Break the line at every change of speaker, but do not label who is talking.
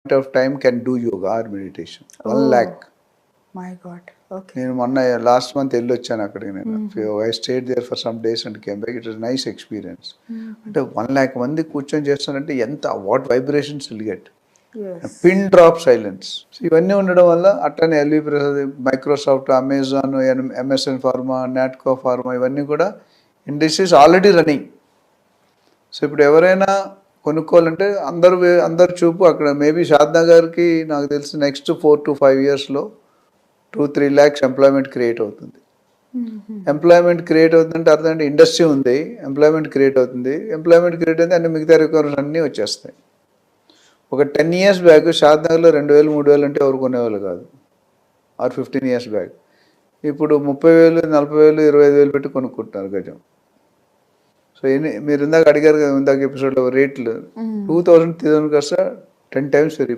of time can do yoga or meditation. 1 lakh.
My God. Okay.
నేను మొన్న last month వెళ్ళొచ్చాను అక్కడికి. నేను I stayed there for some days and came back. It was nice experience. అంటే 1 lakh మంది కూర్చొని చేస్తానంటే ఎంత what vibrations will get. Pin drop silence. ఇవన్నీ ఉండడం వల్ల అట్లనే LV Prasad, Microsoft, Amazon, MSN pharma, Natco pharma ఇవన్నీ కూడా ఇండస్ట్రీస్ ఆల్రెడీ రన్నింగ్. సో ఇప్పుడు ఎవరైనా కొనుక్కోవాలంటే అందరు చూపు అక్కడ. మేబీ షాద్నా గారికి నాకు తెలిసి next 4 to 5 yearsలో 2-3 lakhs employment create అవుతుంది. ఎంప్లాయ్మెంట్ క్రియేట్ అవుతుందంటే అర్థం అంటే ఇండస్ట్రీ ఉంది, ఎంప్లాయ్మెంట్ క్రియేట్ అవుతుంది. ఎంప్లాయ్మెంట్ క్రియేట్ అయితే అన్ని మిగతా రిక్వైర్మెంట్స్ అన్నీ వచ్చేస్తాయి. ఒక 10 years బ్యాక్ షాద్నగర్లో 2,000-3,000 అంటే ఎవరు కొనేవాళ్ళు కాదు. Or 15 years back. ఇప్పుడు 30,000, 40,000, 25,000 పెట్టి కొనుక్కుంటున్నారు గజం. సో మీరు ఇందాక అడిగారు కదా, ఇందాక ఎపిసోడ్లో రేట్లు 2,000 కాస్త 10 times పెరిగిపోయింది.